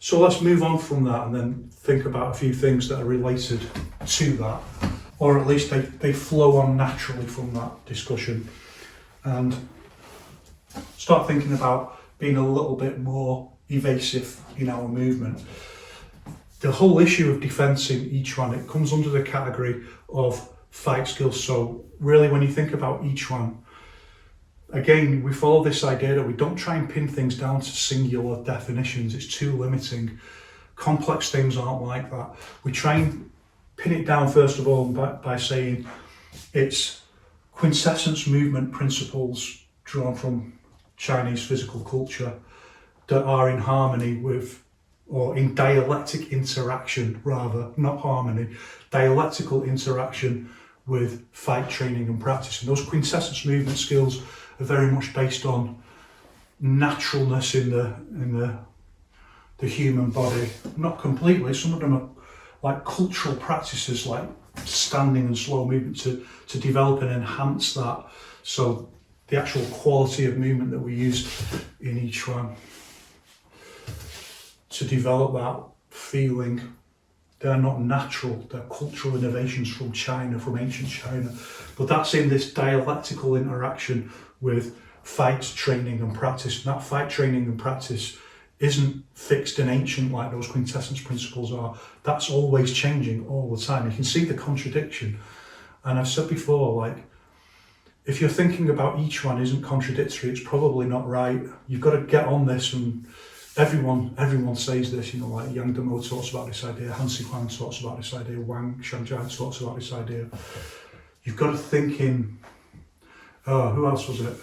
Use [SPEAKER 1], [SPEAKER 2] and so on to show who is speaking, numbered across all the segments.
[SPEAKER 1] So let's move on from that and then think about a few things that are related to that, or at least they flow on naturally from that discussion, and start thinking about being a little bit more evasive in our movement. The whole issue of defense in Yiquan, it comes under the category of fight skills. So really when you think about Yiquan, again, we follow this idea that we don't try and pin things down to singular definitions. It's too limiting. Complex things aren't like that. We try and pin it down first of all by saying it's quintessence movement principles drawn from Chinese physical culture that are in harmony with, or in dialectic interaction rather, not harmony, dialectical interaction with fight training and practice. And those quintessence movement skills are very much based on naturalness in the human body. Not completely, some of them are like cultural practices like standing and slow movement to develop and enhance that. So the actual quality of movement that we use in each one to develop that feeling, they're not natural, they're cultural innovations from China, from ancient China. But that's in this dialectical interaction with fight training and practice. And that fight training and practice isn't fixed and ancient like those quintessence principles are. That's always changing all the time. You can see the contradiction. And I've said before, like, if you're thinking about each one isn't contradictory, it's probably not right. You've got to get on this, and everyone says this, you know, like Yang Demo talks about this idea, Han Siquan talks about this idea, Wang Shanzhai talks about this idea. You've got to think in, who else was it?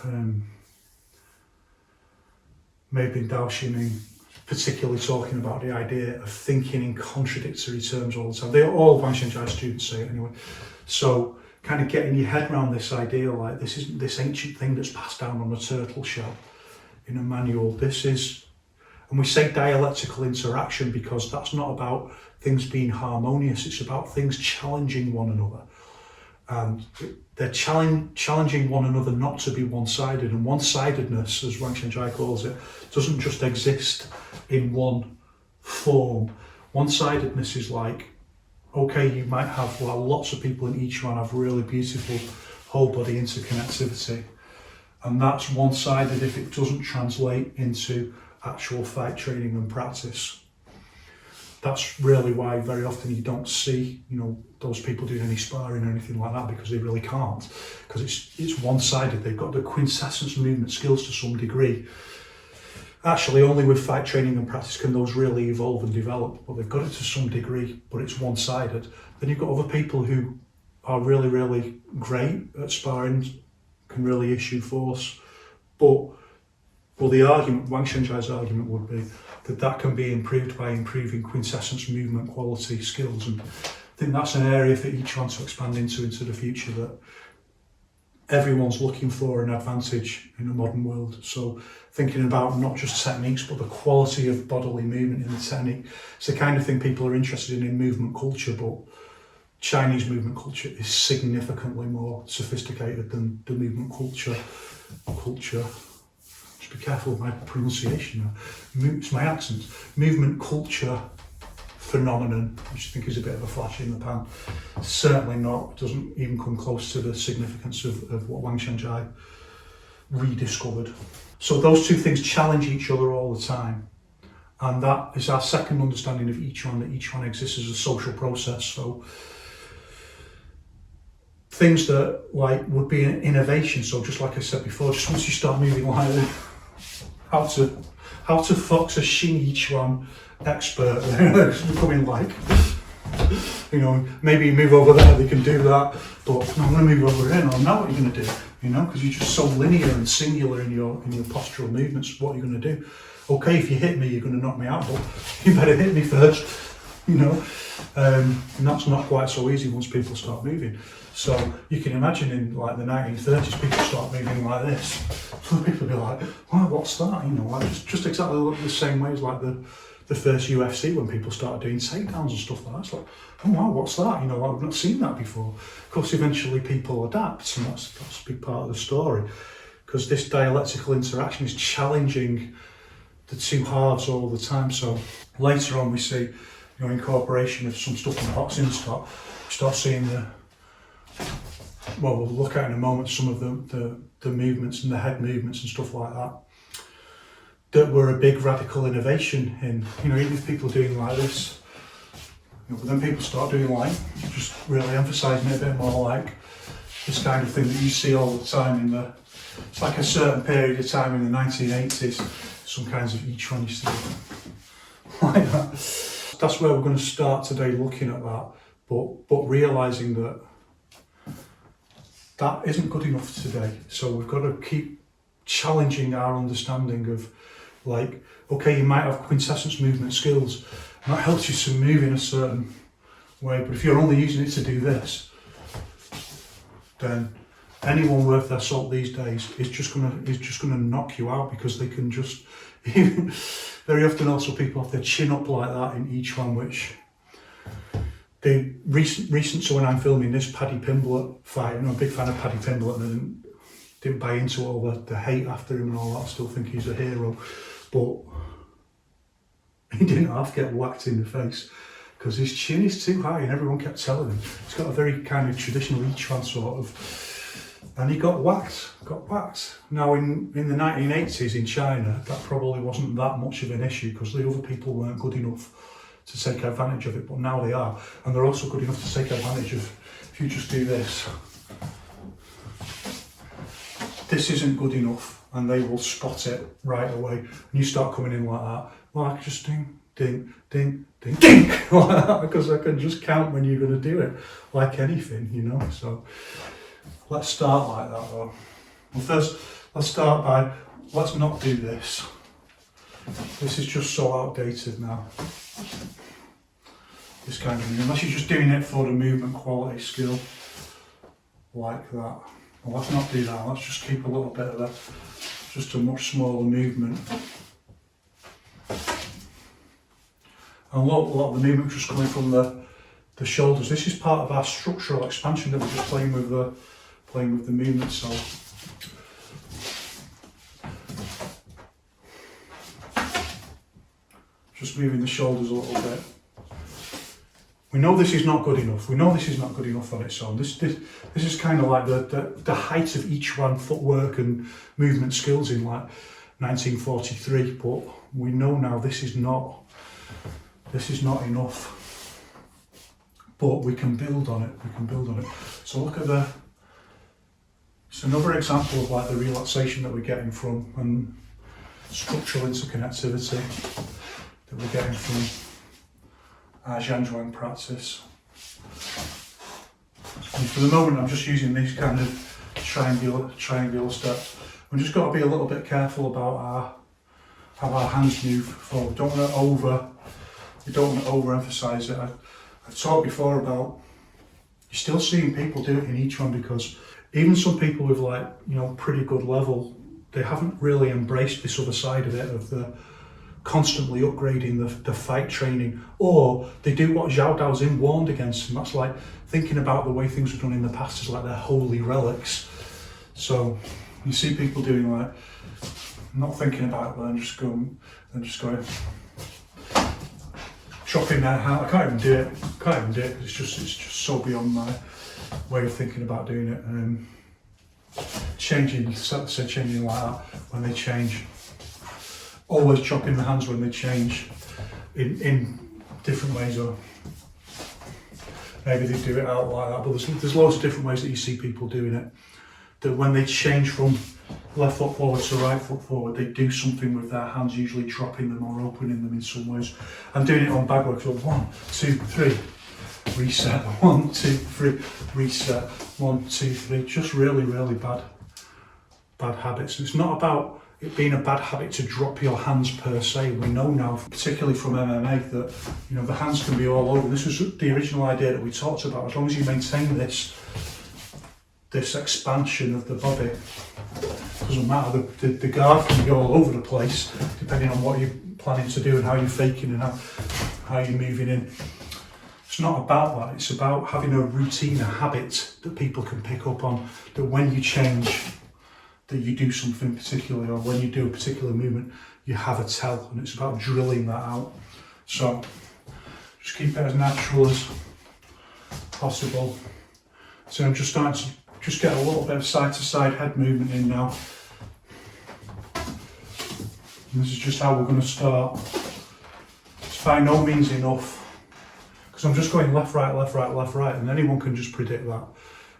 [SPEAKER 1] Maybe Dao Ximing, particularly talking about the idea of thinking in contradictory terms all the time. They all Wang Shanzhai students say it anyway. So kind of getting your head around this idea, like this isn't this ancient thing that's passed down on a turtle shell in a manual. This is, and we say dialectical interaction because that's not about things being harmonious, it's about things challenging one another. And they're challenging one another not to be one-sided. And one-sidedness, as Wang Shanzhai calls it, doesn't just exist in one form. One-sidedness is like, okay, you might have, well, lots of people in each one have really beautiful whole body interconnectivity. And that's one-sided if it doesn't translate into actual fight training and practice. That's really why very often you don't see, you know, those people doing any sparring or anything like that, because they really can't, because it's one-sided. They've got the quintessence movement skills to some degree. Actually, only with fight training and practice can those really evolve and develop, but they've got it to some degree, but it's one-sided. Then you've got other people who are really, really great at sparring, can really issue force, but the argument, Wang Shanzhai's argument would be that can be improved by improving quintessence movement quality skills. And I think that's an area for each one to expand into the future, that everyone's looking for an advantage in the modern world. So thinking about not just techniques, but the quality of bodily movement in the technique. It's the kind of thing people are interested in movement culture, but Chinese movement culture is significantly more sophisticated than the movement culture. Just be careful with my pronunciation now. It's my accent. Movement culture phenomenon, which I think is a bit of a flash in the pan. Certainly not, doesn't even come close to the significance of what Wang Shanzhai rediscovered. So those two things challenge each other all the time. And that is our second understanding of each one, that each one exists as a social process. So things that like would be an innovation. So just like I said before, just once you start moving like this, how to fox a Xing Yiquan expert, becoming like, you know, maybe you move over there, they can do that, but no, I'm going to move over here, no, now what are you going to do, you know, because you're just so linear and singular in your postural movements. What are you going to do? Okay, if you hit me, you're going to knock me out, but you better hit me first, you know, and that's not quite so easy once people start moving. So you can imagine in like the 1930s, people start moving like this. People be like, wow, what's that? You know, like just exactly the same way as like the first UFC, when people started doing takedowns and stuff like that. It's like, oh wow, what's that? You know, I've not seen that before. Of course, eventually people adapt, and that's a big part of the story, because this dialectical interaction is challenging the two halves all the time. So later on we see, incorporation of some stuff in boxing start seeing we'll look at in a moment some of the movements and the head movements and stuff like that were a big radical innovation in, even if people are doing like this, but then people start doing like, just really emphasising it a bit more, like this kind of thing that you see all the time it's like a certain period of time in the 1980s, some kinds of each one used to do like that. That's where we're going to start today, looking at that, but realising that isn't good enough today. So we've got to keep challenging our understanding of, like, okay, you might have quintessence movement skills, and that helps you to move in a certain way, but if you're only using it to do this, then anyone worth their salt these days is just gonna knock you out, because they can just very often also people have their chin up like that in each one, which the recent to when I'm filming this Paddy Pimblett fight, I'm a big fan of Paddy Pimblett, and I didn't buy into all the hate after him and all that. I still think he's a hero, but he didn't have to get whacked in the face because his chin is too high, and everyone kept telling him. He's got a very kind of traditional Yiquan sort of, and he got whacked. Now in the 1980s in China, that probably wasn't that much of an issue because the other people weren't good enough to take advantage of it, but now they are, and they're also good enough to take advantage of, if you just do this isn't good enough, and they will spot it right away, and you start coming in like that, well, I can just ding, ding, ding, ding, ding, like that, because I can just count when you're going to do it, like anything, so let's start like that though. Well, first, let's start by, let's not do this. This is just so outdated now. This kind of thing, unless you're just doing it for the movement quality skill, like that. Well, let's not do that, let's just keep a little bit of just a much smaller movement. And a lot of the movement just coming from the shoulders. This is part of our structural expansion that we're just playing with the movement, so just moving the shoulders a little bit. We know this is not good enough. We know this is not good enough on its own. This is kind of like the height of each one footwork and movement skills in like 1943. But we know now this is not enough. But we can build on it. So look at it's another example of like the relaxation that we're getting from, and structural interconnectivity that we're getting from our Zhanzhuang practice. And for the moment I'm just using these kind of triangular steps. We've just got to be a little bit careful about how our hands move forward. We don't want to overemphasize it. I've talked before about, you're still seeing people do it in each one, because even some people with pretty good level, they haven't really embraced this other side of it, of the constantly upgrading the fight training, or they do what Zhao Daoxin warned against, and that's like thinking about the way things were done in the past as like their holy relics. So you see people doing like, not thinking about it, but then just going chopping their hand. I can't even do it because it's just so beyond my way of thinking about doing it. Changing like that when they change. Always chopping the hands when they change in different ways, or maybe they do it out like that, but there's loads of different ways that you see people doing it, that when they change from left foot forward to right foot forward, they do something with their hands, usually dropping them or opening them in some ways. I'm doing it on bag work, so 1, 2, 3, reset, 1, 2, 3, reset, 1, 2, 3, just really, really bad habits. It's not about it being a bad habit to drop your hands per se. We know now, particularly from MMA, that the hands can be all over. This was the original idea that we talked about. As long as you maintain this expansion of the body, it doesn't matter. The guard can be all over the place, depending on what you're planning to do and how you're faking and how you're moving in. It's not about that. It's about having a routine, a habit that people can pick up on, that when you change, that you do something particularly, or when you do a particular movement, you have a tell, and it's about drilling that out. So just keep it as natural as possible. So I'm just starting to just get a little bit of side to side head movement in now. And this is just how we're going to start. It's by no means enough, because I'm just going left, right, left, right, left, right, and anyone can just predict that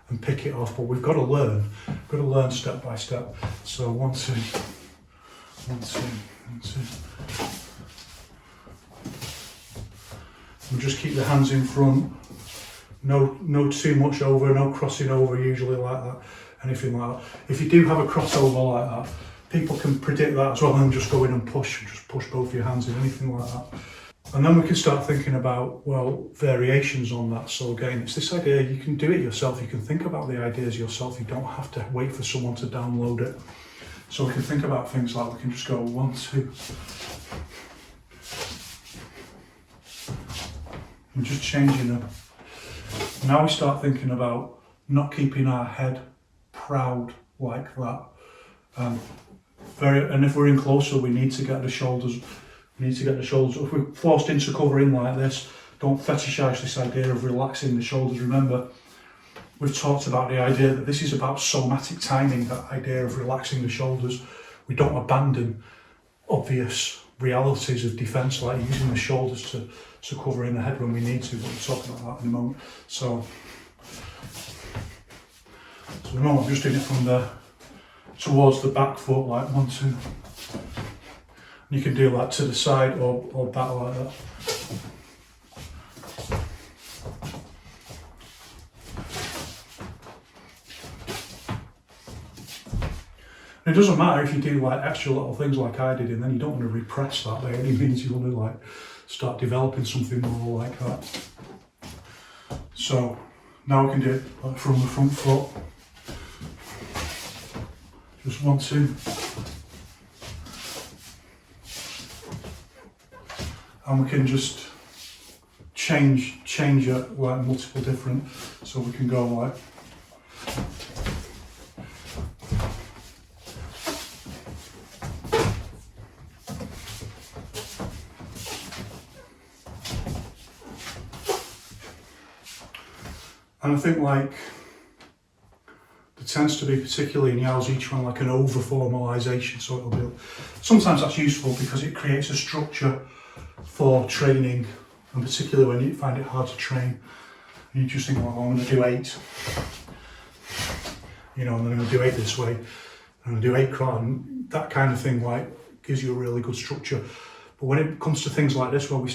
[SPEAKER 1] and pick it off, but we've got to learn. We've got to learn step by step. So 1, 2, 1, 2, 1, 2. And just keep the hands in front. No too much over, no crossing over usually like that, anything like that. If you do have a crossover like that, people can predict that as well and just go in and just push both your hands in, anything like that. And then we can start thinking about, well, variations on that. So again, it's this idea, you can do it yourself, you can think about the ideas yourself, you don't have to wait for someone to download it. So we can think about things like, we can just go 1, 2, and just changing them. Now we start thinking about not keeping our head proud like that. And if we're in closer, we need to get the shoulders. If we're forced into cover in like this, don't fetishize this idea of relaxing the shoulders. Remember, we've talked about the idea that this is about somatic timing, that idea of relaxing the shoulders. We don't abandon obvious realities of defense, like using the shoulders to cover in the head when we need to, but we'll talk about that in a moment. So at the moment I'm just doing it from the towards the back foot, like 1, 2. You can do that to the side or back like that. And it doesn't matter if you do like extra little things like I did, and then you don't want to repress that by any means. You want to like start developing something more like that. So now we can do it like from the front foot. Just 1, 2. And we can just change it like multiple different, so we can go like and I think like there tends to be, particularly in Yourself Yiquan, like an over formalization, so it'll be, sometimes that's useful because it creates a structure for training, and particularly when you find it hard to train, and you just think, well, I'm going to do 8, and then I'm going to do 8 this way, I'm going to do 8 crot, and that kind of thing like gives you a really good structure. But when it comes to things like this, where we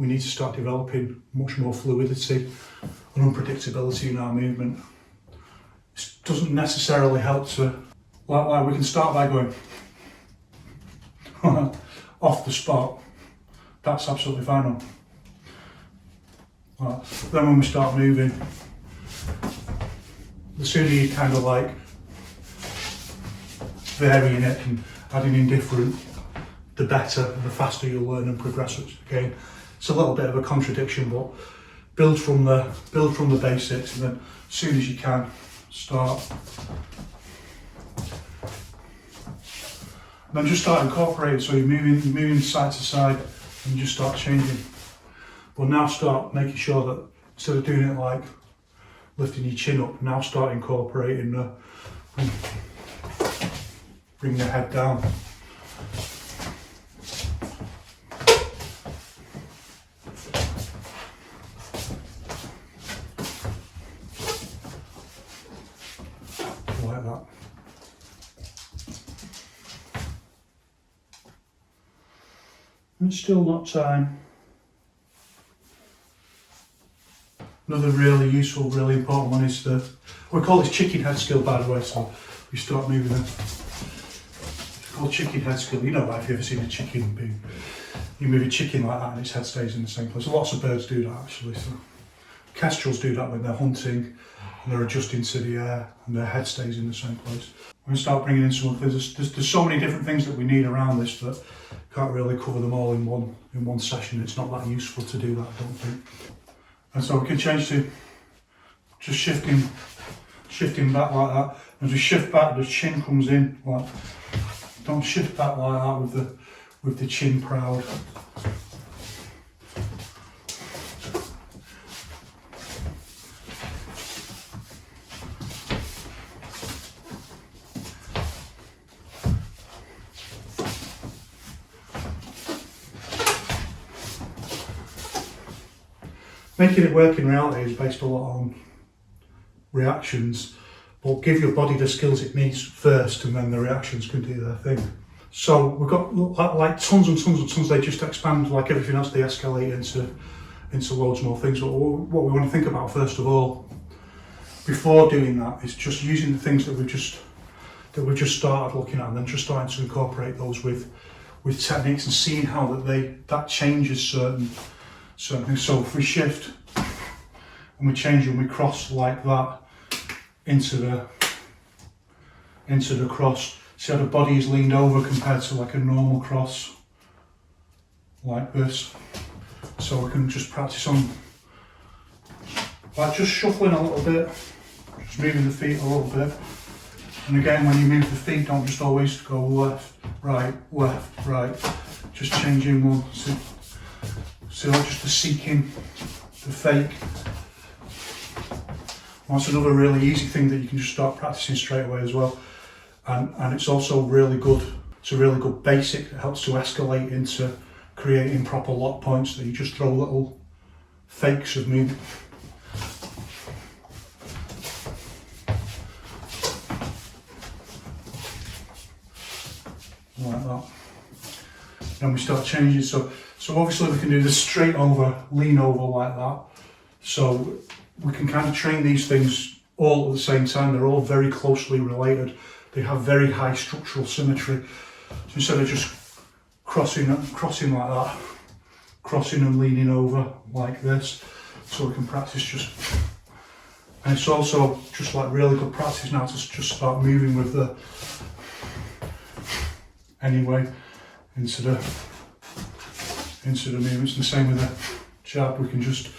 [SPEAKER 1] need to start developing much more fluidity and unpredictability in our movement, it doesn't necessarily help to, like we can start by going off the spot. That's absolutely fine. Right. Then when we start moving, the sooner you kind of like varying it and adding in different, the better, and the faster you'll learn and progress. Again, it's a little bit of a contradiction, but build from the basics, and then as soon as you can, start. And then just start incorporating, so you're moving side to side, and you just start changing. But now start making sure that instead of doing it like lifting your chin up, now start incorporating bring the head down. Like that. And it's still not time. Another really useful, really important one is we call this chicken head skill, by the way, so we start moving them. It's called chicken head skill. You know, like, if you've ever seen a chicken move, you move a chicken like that and its head stays in the same place. Lots of birds do that actually. So kestrels do that when they're hunting and they're adjusting to the air and their head stays in the same place. We're going to start bringing in some of things. There's so many different things that we need around this that can't really cover them all in one session. It's not that useful to do that, I don't think. And so we can change to just shifting back like that. As we shift back, the chin comes in. Like, don't shift back like that with the chin proud. Making it work in reality is based a lot on reactions, but give your body the skills it needs first and then the reactions can do their thing. So we've got like tons and tons and tons, they just expand like everything else, they escalate into loads more things. But what we want to think about first of all, before doing that, is just using the things that we've just started looking at and then just starting to incorporate those with techniques and seeing how that changes certain things. So if we shift and we change and we cross like that into the cross, see how the body is leaned over compared to like a normal cross like this. So we can just practice on like just shuffling a little bit, just moving the feet a little bit. And again, when you move the feet, don't just always go left, right, just changing one. So like just the seeking, the fake. That's another really easy thing that you can just start practicing straight away as well. And it's also really good, it's a really good basic that helps to escalate into creating proper lock points that you just throw little fakes of movement. Like that. Then we start changing, so obviously we can do this straight over, lean over like that. So we can kind of train these things all at the same time. They're all very closely related. They have very high structural symmetry. So instead of just crossing like that, crossing and leaning over like this, so we can practice just, and it's also just like really good practice now to just start moving with the, anyway, into the movements. And the same with the jab, we can just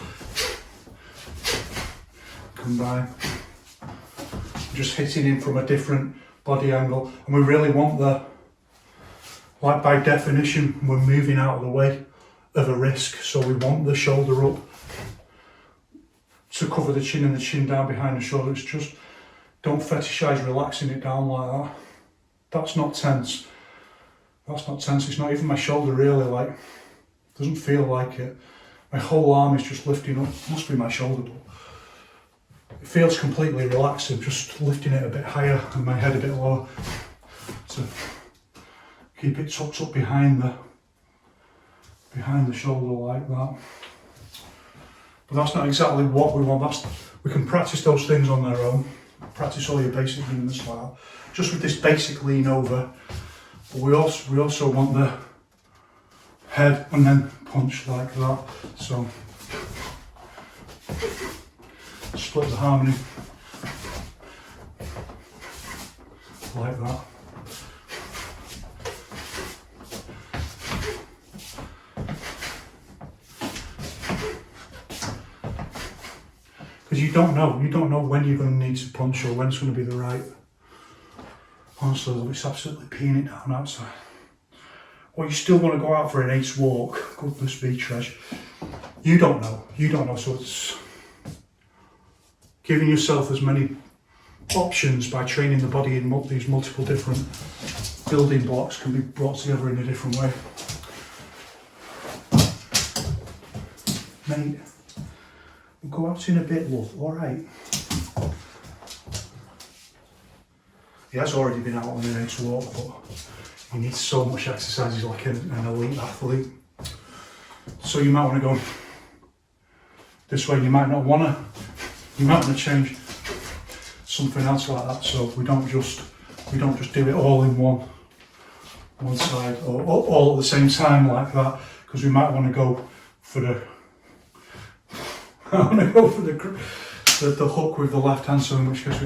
[SPEAKER 1] combine, just hitting in from a different body angle. And we really want like by definition, we're moving out of the way of a risk, so we want the shoulder up to cover the chin and the chin down behind the shoulder. It's just, don't fetishize relaxing it down like that. That's not tense. That's not tense. It's not even my shoulder really, like, doesn't feel like it. My whole arm is just lifting up. Must be my shoulder, but it feels completely relaxed. I'm just lifting it a bit higher and my head a bit lower. So keep it tucked up behind the shoulder like that. But that's not exactly what we want. We can practice those things on their own. Practice all your basic movements like that. Just with this basic lean over. But we also want the head and then punch like that. So split the harmony like that. Because you don't know when you're going to need to punch or when it's going to be the right. Honestly, it's absolutely peeing it down outside. Or you still want to go out for an ace walk. Goodness me, Tresh. You don't know. So it's giving yourself as many options by training the body in these multiple different building blocks can be brought together in a different way. Mate, we'll go out in a bit, love. All right. He has already been out on an ace walk, but he needs so much exercise. He's like an elite athlete. So you might want to go this way. You might want to change something else like that. So we don't just do it all in one side or all at the same time like that, because we might want to go for the the hook with the left hand. So in which case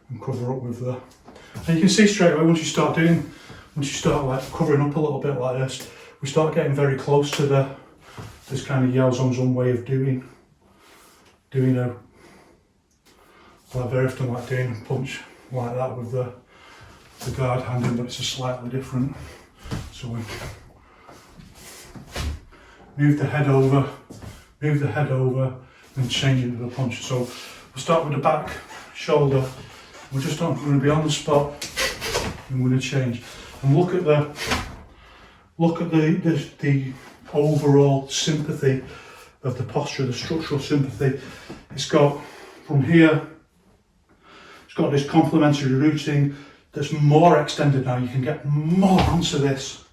[SPEAKER 1] and cover up with the, and you can see straight away once you start like covering up a little bit like this, we start getting very close to this kind of Yao Zhong way of doing a, like very often like doing a punch like that with the the guard hand in, but it's a slightly different. So we move the head over, and change into the punch. So we'll start with the back shoulder. We're going to be on the spot, and we're going to change. And look at the overall sympathy of the posture, the structural sympathy. It's got from here, it's got this complementary routing that's more extended now. You can get more onto this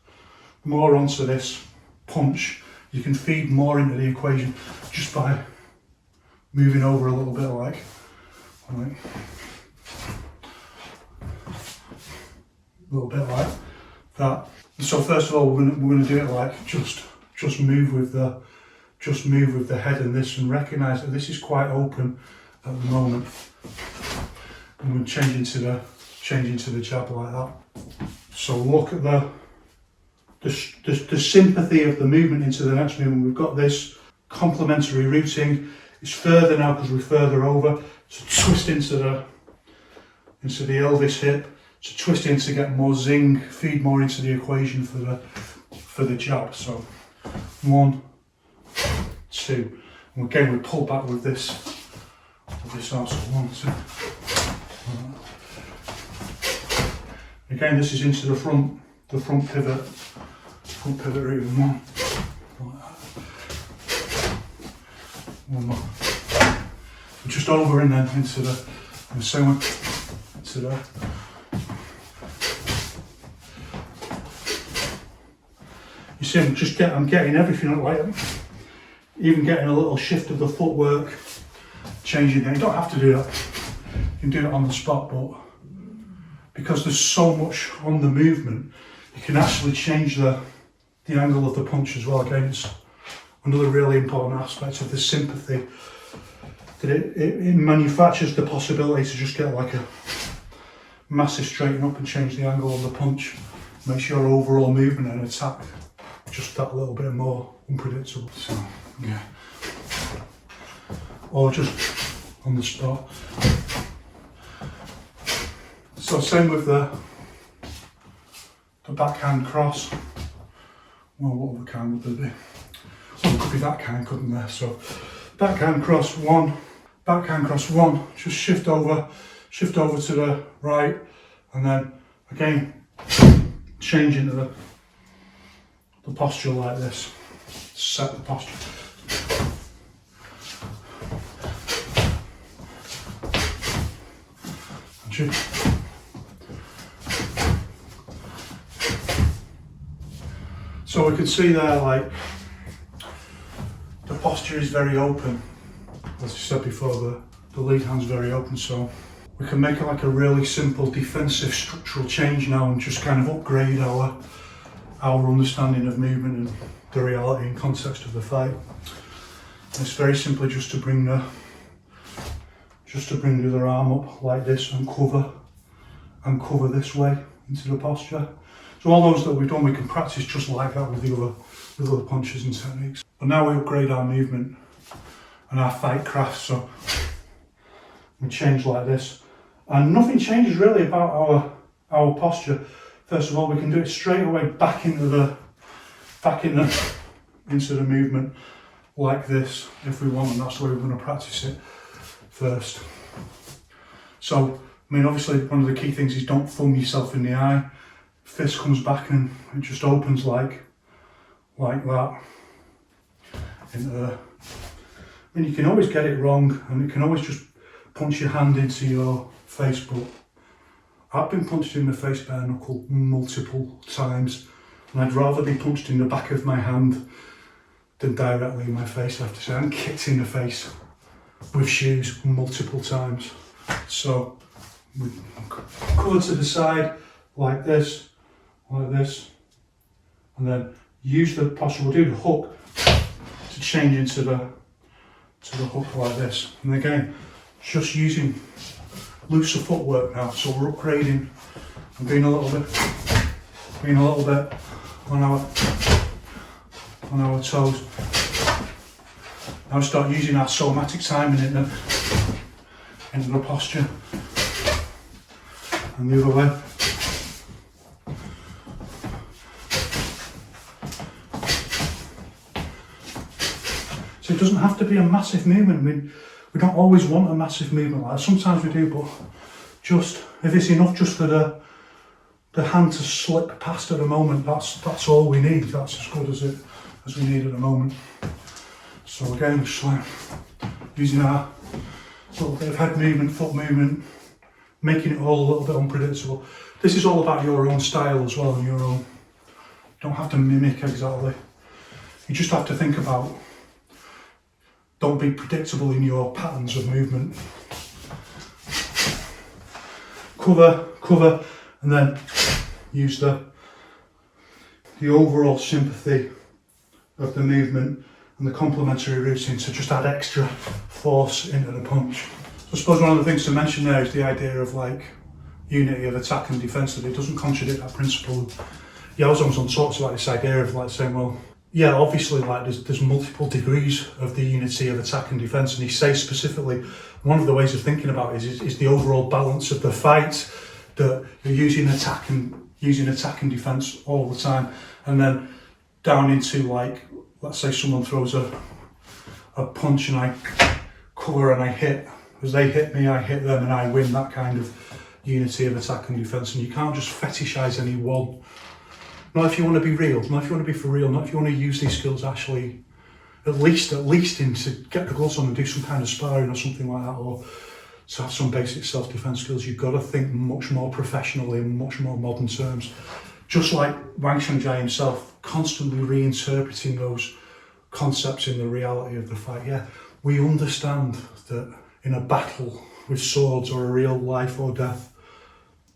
[SPEAKER 1] punch. You can feed more into the equation just by moving over a little bit like a little bit like that. So first of all, we're going to do it like just move with the head in this, and recognise that this is quite open at the moment. And we'll change into the jab like that. So look at the sympathy of the movement into the next movement. We've got this complementary routing. It's further now because we're further over. So twist into the Elvis hip. So twist in to get more zing, feed more into the equation for the jab. So 1, 2, and again we pull back with this arm. So 1, 2. Again, this is into the front pivot route. 1, one more. Just over and then into the same one, into there. You see, I'm getting everything like, even getting a little shift of the footwork, changing it. You don't have to do that. You can do it on the spot, but because there's so much on the movement, you can actually change the angle of the punch as well. Again, it's another really important aspect of the sympathy, that it manufactures the possibility to just get like a massive straighten up and change the angle of the punch. Makes your overall movement and attack just that little bit more unpredictable. So yeah, or just on the spot. So same with the backhand cross. Well, what other kind would there be? Well, it could be that kind, couldn't there? So backhand cross 1, just shift over to the right, and then again change into the posture like this. Set the posture. And shoot. So we can see there, like, the posture is very open. As I said before, the lead hand's very open, so we can make it like a really simple defensive structural change now and just kind of upgrade our understanding of movement and the reality and context of the fight. And it's very simply just to bring the other arm up like this and cover this way into the posture. So all those that we've done, we can practice just like that with the other punches and techniques. But now we upgrade our movement and our fight craft, so we change like this. And nothing changes really about our posture. First of all, we can do it straight away back into the movement like this if we want, and that's the way we're going to practice it first. So, I mean, obviously one of the key things is don't thumb yourself in the eye. Fist comes back and it just opens like that. I mean, you can always get it wrong, and you can always just punch your hand into your face, but I've been punched in the face bare knuckle multiple times, and I'd rather be punched in the back of my hand than directly in my face, I have to say. I'm kicked in the face with shoes multiple times. So we cover to the side like this, and then use the posture. We'll do the hook to change into the hook like this. And again, just using looser footwork now, so we're upgrading and being a little bit on our toes. Now start using our somatic timing into the posture, and the other way. So it doesn't have to be a massive movement. We don't always want a massive movement like that. Sometimes we do, but just, if it's enough just for the hand to slip past at the moment, that's all we need. That's as good as we need at the moment. So again, just like using our little bit of head movement, foot movement, making it all a little bit unpredictable. This is all about your own style as well, and your own. You don't have to mimic exactly. You just have to think about, don't be predictable in your patterns of movement. Cover, and then use the overall sympathy of the movement and the complementary routine to just add extra force into the punch. So I suppose one of the things to mention there is the idea of like unity of attack and defence, that it doesn't contradict that principle. Yaozong's talks about this idea of like saying, well, yeah, obviously like there's multiple degrees of the unity of attack and defence, and he says specifically one of the ways of thinking about it is the overall balance of the fight, that you're using attack and defence all the time, and then down into like, let's say someone throws a punch and I cover and I hit. As they hit me, I hit them and I win, that kind of unity of attack and defence. And you can't just fetishise any one. Not if you want to be real, not if you want to be for real, not if you want to use these skills actually, at least in to get the gloves on and do some kind of sparring or something like that, or to have some basic self-defence skills. You've got to think much more professionally in much more modern terms. Just like Wang Xiangjia himself, constantly reinterpreting those concepts in the reality of the fight. Yeah, we understand that in a battle with swords or a real life or death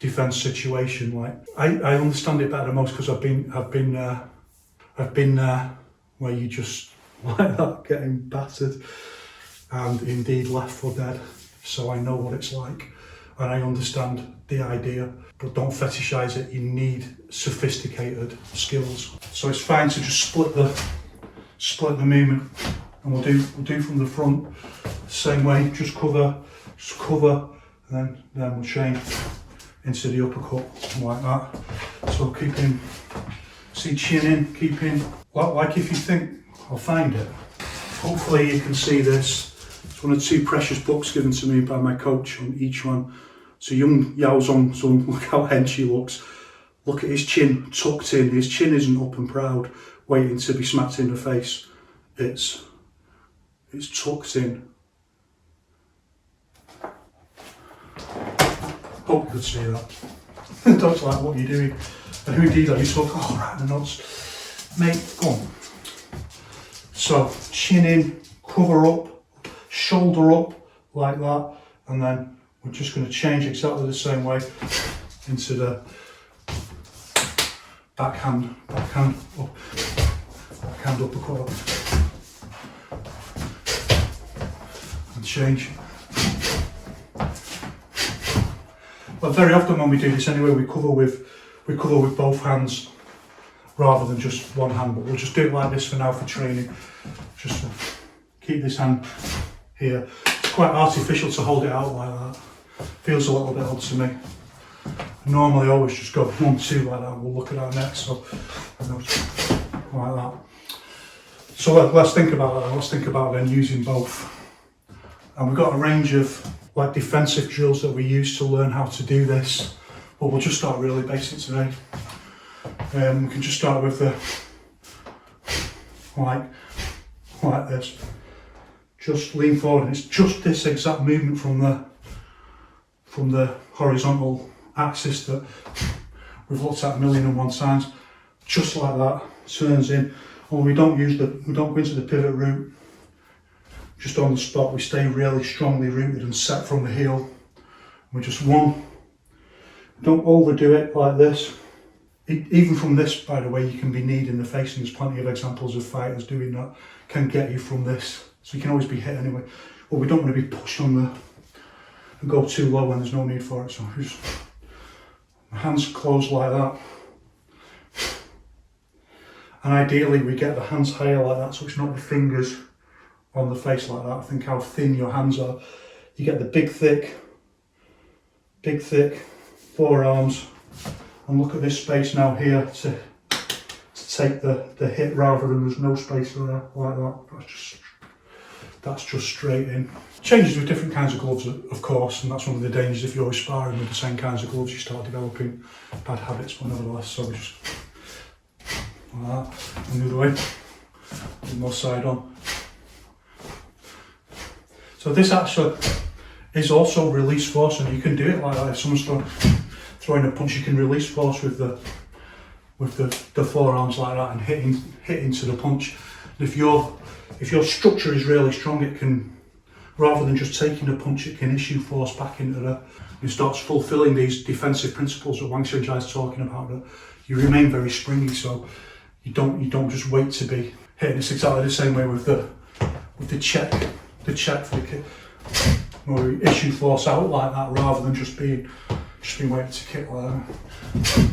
[SPEAKER 1] defence situation, like I understand it better than most, because I've been there where you just like that, getting battered and indeed left for dead. So I know what it's like, and I understand the idea, but don't fetishise it. You need sophisticated skills. So it's fine to just split the movement, and we'll do from the front the same way. Just cover, and then we'll change into the uppercut like that. So keeping, see, chin in, keeping, like if you think, I'll find it. Hopefully you can see this. It's one of 2 precious books given to me by my coach on each one. So young Yaozong, so look how hench he looks. Look at his chin tucked in. His chin isn't up and proud, waiting to be smacked in the face. It's tucked in. Hope you could see that. Dog's like, what are you doing? And who did that? You talk, oh right, the nuts. Mate, go on. So, chin in, cover up, shoulder up, like that. And then we're just going to change exactly the same way into the backhand uppercut. And change. But very often when we do this anyway, we cover with both hands rather than just one hand. But we'll just do it like this for now for training. Just keep this hand here. It's quite artificial to hold it out like that. Feels a little bit odd to me. Normally I always just go 1, 2 like that. We'll look at that next. So like that. So let's think about that. Let's think about then using both. And we've got a range of like defensive drills that we use to learn how to do this, but we'll just start really basic today. We can just start with the like this. Just lean forward, and it's just this exact movement from the horizontal axis that we've looked at 1,001 times. Just like that, turns in, and we don't go into the pivot route. Just on the spot, we stay really strongly rooted and set from the heel. We just don't overdo it like this. Even from this, by the way, you can be kneed in the face, and there's plenty of examples of fighters doing that, can get you from this. So you can always be hit anyway. But we don't want to be pushed on and go too low when there's no need for it. So just hands closed like that. And ideally we get the hands higher like that, so it's not the fingers on the face like that. Think how thin your hands are. You get the big thick forearms, and look at this space now here to take the hit rather than there's no space there like that. That's just that's just straight in. Changes with different kinds of gloves, of course, and that's one of the dangers. If you're always sparring with the same kinds of gloves, you start developing bad habits, but nevertheless, so we just like that, and the other way, with more side on. So this actually is also release force, and you can do it like that. If someone's throwing a punch, you can release force with the forearms like that and hit into the punch. And if your structure is really strong, it can, rather than just taking a punch, it can issue force back into it starts fulfilling these defensive principles that Wang Xianjia is talking about. That you remain very springy, so you don't just wait to be hitting. It's exactly the same way with the check for the kick, where you issue force out like that rather than just being waiting to kick like that. You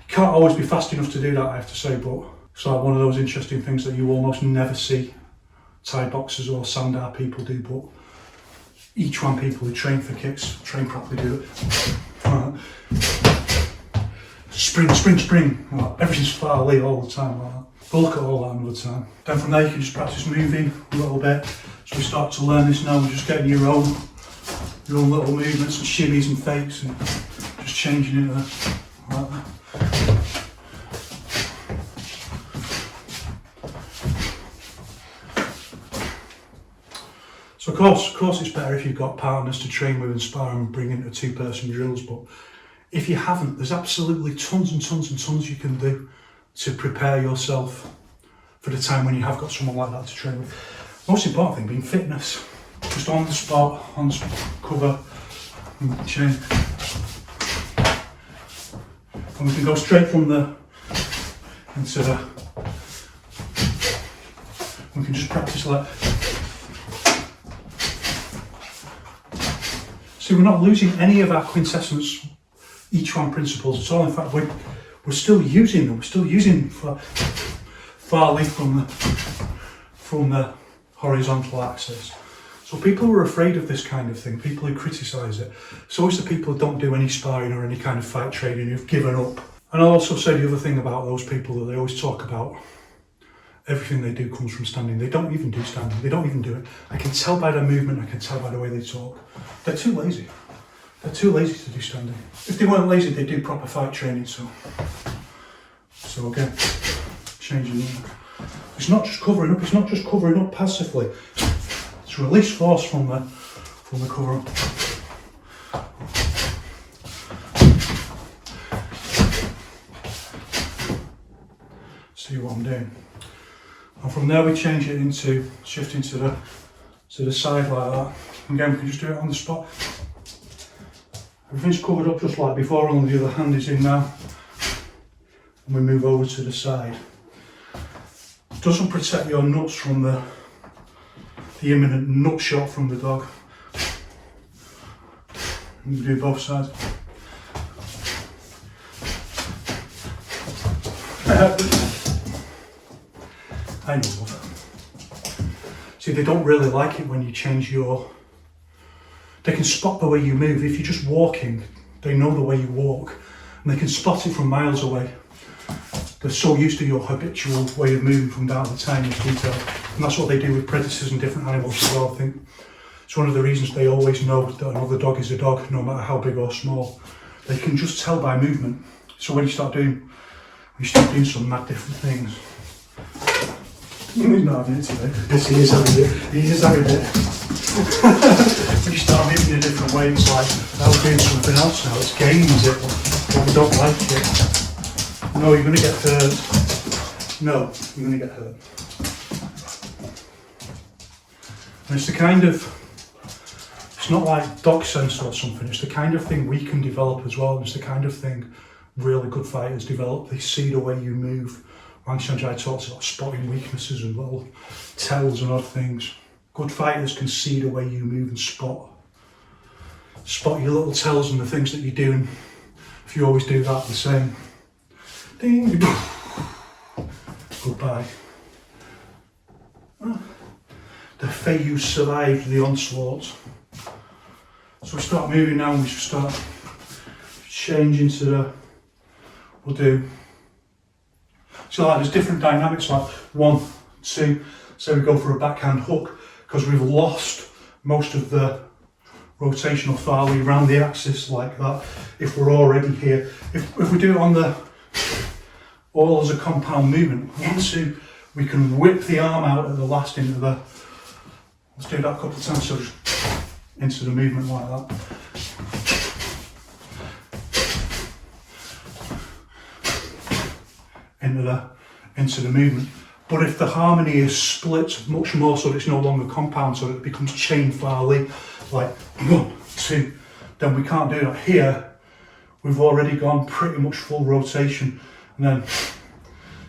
[SPEAKER 1] can't always be fast enough to do that, I have to say, but it's like one of those interesting things that you almost never see Thai boxers or Sandar people do, but Yiquan people who train for kicks, train properly, do it. Spring. Everything's far away all the time like that. We'll look at all that another time. Then from there you can just practice moving a little bit. So we start to learn this now, we're just getting your own little movements and shimmies and fakes and just changing it like that. So of course it's better if you've got partners to train with and spar and bring into 2-person drills, but if you haven't, there's absolutely tons and tons you can do to prepare yourself for the time when you have got someone like that to train with. Most important thing being fitness. Just on the spot, on cover, and chain. And we can go straight from into the, we can just practice like. See, we're not losing any of our quintessence Yiquan principles at all. In fact, we're still using them. We're still using far lead from the horizontal axis. So people who are afraid of this kind of thing, people who criticise it, it's always the people who don't do any sparring or any kind of fight training, who've given up. And I'll also say the other thing about those people that they always talk about, everything they do comes from standing. They don't even do standing, they don't even do it. I can tell by their movement, I can tell by the way they talk. They're too lazy. They're too lazy to do standing. If they weren't lazy, they'd do proper fight training, so again, changing that. It's not just covering up, it's not just covering up passively. It's release force from the cover up. See what I'm doing. And from there we change it into shifting to the side like that. And again, we can just do it on the spot. Everything's covered up just like before, only the other hand is in now. And we move over to the side. It doesn't protect your nuts from the imminent nut shot from the dog. And we do both sides. I know. See, they don't really like it when you change your... They can spot the way you move. If you're just walking, they know the way you walk. And they can spot it from miles away. They're so used to your habitual way of moving from down to the tiniest detail. And that's what they do with predators and different animals as well, I think. It's one of the reasons they always know that another dog is a dog, no matter how big or small. They can just tell by movement. So when you start doing some mad different things. He's not having it today. Yes, he is having it. He is having it. When you start moving in a different way, it's like, now we're doing something else now. It's games, but we don't like it. No, you're going to get hurt. No, you're going to get hurt. And it's the kind of, it's not like dog sense or something, it's the kind of thing we can develop as well. It's the kind of thing really good fighters develop. They see the way you move. Wang Xianjia talks about spotting weaknesses and little tells and odd things. Good fighters can see the way you move and spot your little tells and the things that you're doing. If you always do that the same, ding, goodbye. The Feiyu survived the onslaught. So we start moving now and we should start changing to the, we'll do, so like there's different dynamics, like 1, 2, so we go for a backhand hook, because we've lost most of the rotational Farley around the axis like that. If we're already here, if we do it on the all as a compound movement, we can whip the arm out at the last into the, let's do that a couple of times, so just into the movement like that. Into the movement. But if the harmony is split much more so that it's no longer compound, so that it becomes chain Farley, like 1, 2, then we can't do that. Here, we've already gone pretty much full rotation, and then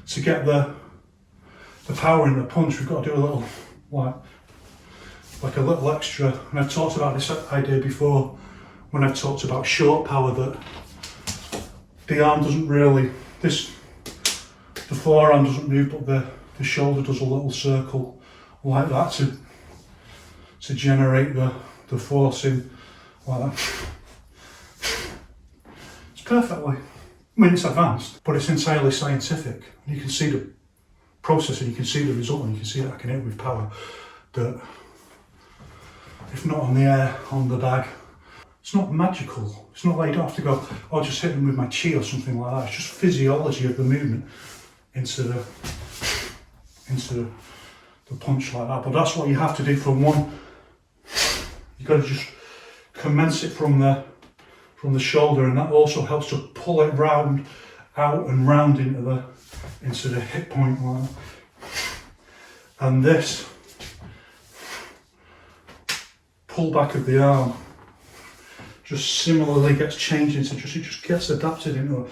[SPEAKER 1] to get the power in the punch, we've got to do a little, like a little extra. And I've talked about this idea before when I've talked about short power, that the arm doesn't really, the forearm doesn't move, but the shoulder does a little circle like that to generate the force in like that. It's perfectly, I mean, it's advanced, but it's entirely scientific. You can see the process and you can see the result, and you can see that I can hit with power that, if not on the air, on the bag. It's not magical. It's not like you don't have to go, oh, just hit them with my chi or something like that. It's just physiology of the movement into the punch like that. But that's what you have to do from one. You've got to just commence it from the shoulder, and that also helps to pull it round, out and round into the hip point like that. And this pull back of the arm just similarly gets changed into it just gets adapted into it.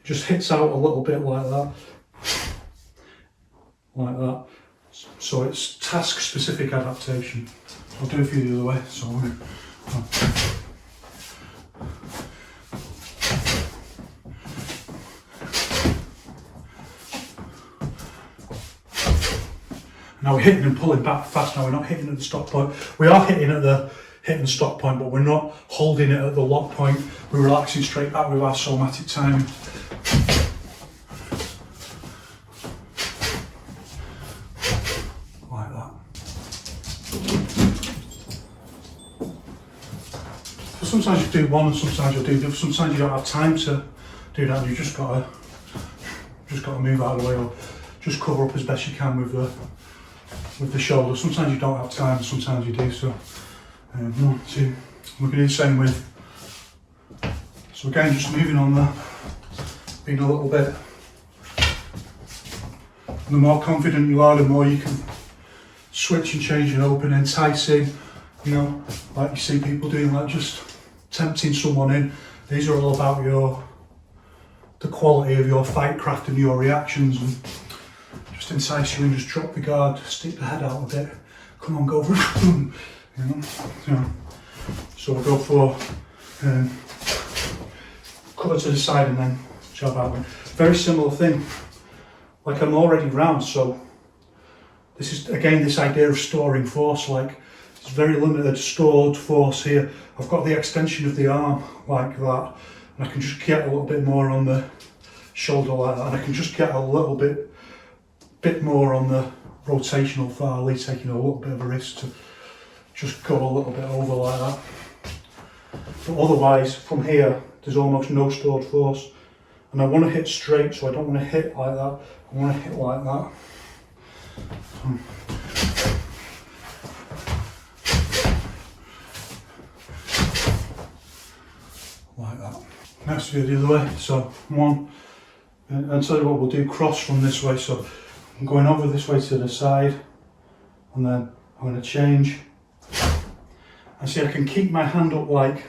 [SPEAKER 1] Just hits out a little bit like that. Like that. So it's task specific adaptation. I'll do a few the other way. So now we're hitting and pulling back fast. Now we're not hitting at the stop point. We are hitting at the stop point, but we're not holding it at the lock point. We're relaxing straight back with our somatic timing. Like that. So sometimes you do one and sometimes you'll do the other. Sometimes you don't have time to do that, and you've just got to move out of the way, or just cover up as best you can with the shoulder. Sometimes you don't have time, sometimes you do. So 1, 2, we're going to do the same with, so again just moving on there, being a little bit, the more confident you are, the more you can switch and change and open, enticing, you know, like you see people doing, like just tempting someone in. These are all about the quality of your fight craft and your reactions, and just entice you and just drop the guard, stick the head out a bit, come on, go for it, you know. So we'll go for cover to the side and then jab out. Very similar thing, like I'm already round, so this is again this idea of storing force, like it's very limited stored force here. I've got the extension of the arm like that, and I can just get a little bit more on the shoulder like that, and I can just get a little bit more on the rotational Farley, taking a little bit of a risk to just go a little bit over like that. But otherwise, from here, there's almost no stored force. And I want to hit straight, so I don't want to hit like that. I want to hit like that. Like that. Next we go the other way. So 1, and tell you what, we'll do cross from this way. So I'm going over this way to the side, and then I'm going to change. And see, I can keep my hand up like,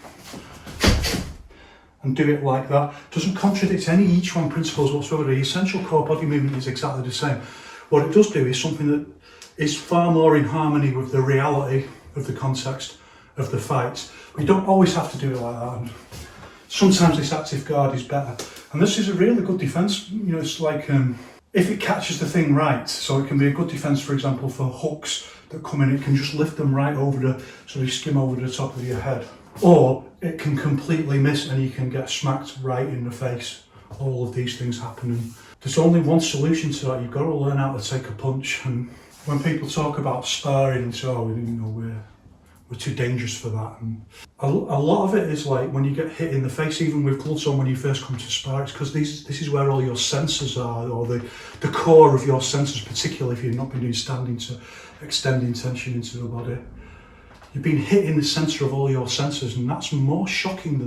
[SPEAKER 1] and do it like that. Doesn't contradict any Yiquan principles whatsoever. The essential core body movement is exactly the same. What it does do is something that is far more in harmony with the reality of the context of the fight. We don't always have to do it like that. And sometimes this active guard is better. And this is a really good defense. You know, it's like, if it catches the thing right, so it can be a good defense, for example, for hooks that come in, it can just lift them right over so you skim over the top of your head. Or it can completely miss and you can get smacked right in the face. All of these things happen. And there's only one solution to that. You've got to learn how to take a punch. And when people talk about sparring and so, we're too dangerous for that. And a lot of it is like when you get hit in the face, even with gloves on when you first come to spar, it's because this is where all your senses are, or the core of your senses, particularly if you've not been doing standing, to extending tension into the body. You've been hit in the centre of all your senses, and that's more shocking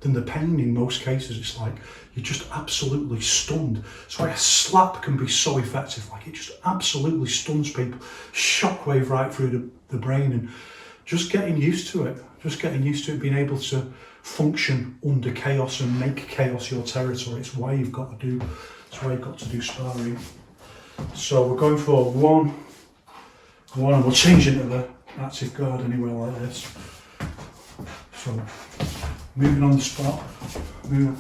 [SPEAKER 1] than the pain in most cases. It's like you're just absolutely stunned. So a slap can be so effective, like it just absolutely stuns people, shockwave right through the brain, and just getting used to it, being able to function under chaos and make chaos your territory. It's why you've got to do sparring. So we're going for one, and we'll change into the active guard anywhere like this. So moving on the spot, and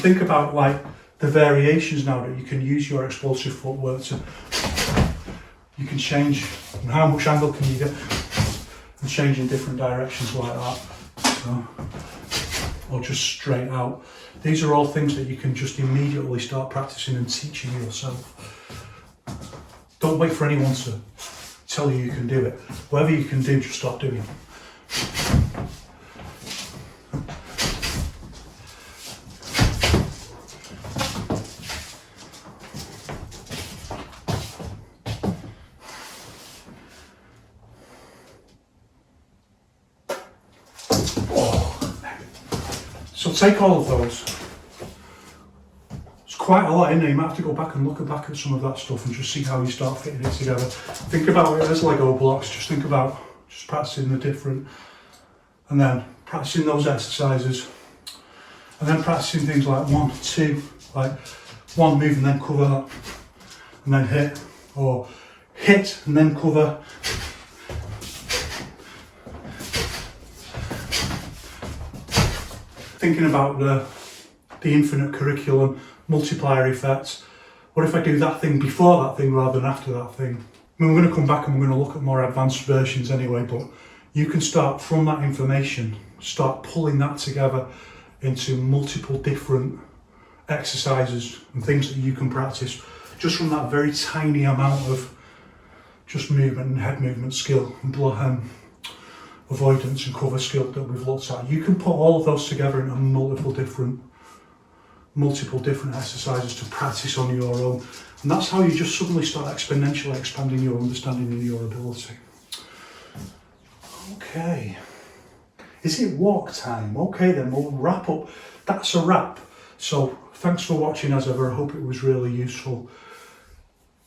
[SPEAKER 1] think about like the variations now that you can use your explosive footwork to. You can change how much angle can you get, and change in different directions like that, so, or just straight out. These are all things that you can just immediately start practicing and teaching yourself. Don't wait for anyone to tell you can do it. Whatever you can do, just start doing it. So take all of those. It's quite a lot in there. You might have to go back and look back at some of that stuff and just see how you start fitting it together. Think about it as Lego blocks. Just think about just practicing the different, and then practicing those exercises, and then practicing things like 1, 2, like one move and then cover that, and then hit, or hit and then cover. Thinking about the infinite curriculum, multiplier effects. What if I do that thing before that thing rather than after that thing? I mean, we're going to come back and we're going to look at more advanced versions anyway, but you can start from that information, start pulling that together into multiple different exercises and things that you can practice just from that very tiny amount of just movement and head movement skill and avoidance and cover skill that we've looked at. You can put all of those together into multiple different exercises to practice on your own, and that's how you just suddenly start exponentially expanding your understanding and your ability. Okay, is it walk time? Okay then, we'll wrap up. That's a wrap. So thanks for watching as ever. I hope it was really useful.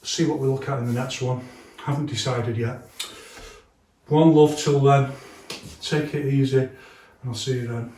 [SPEAKER 1] See what we look at in the next one. Haven't decided yet. One love till then. Take it easy, and I'll see you then.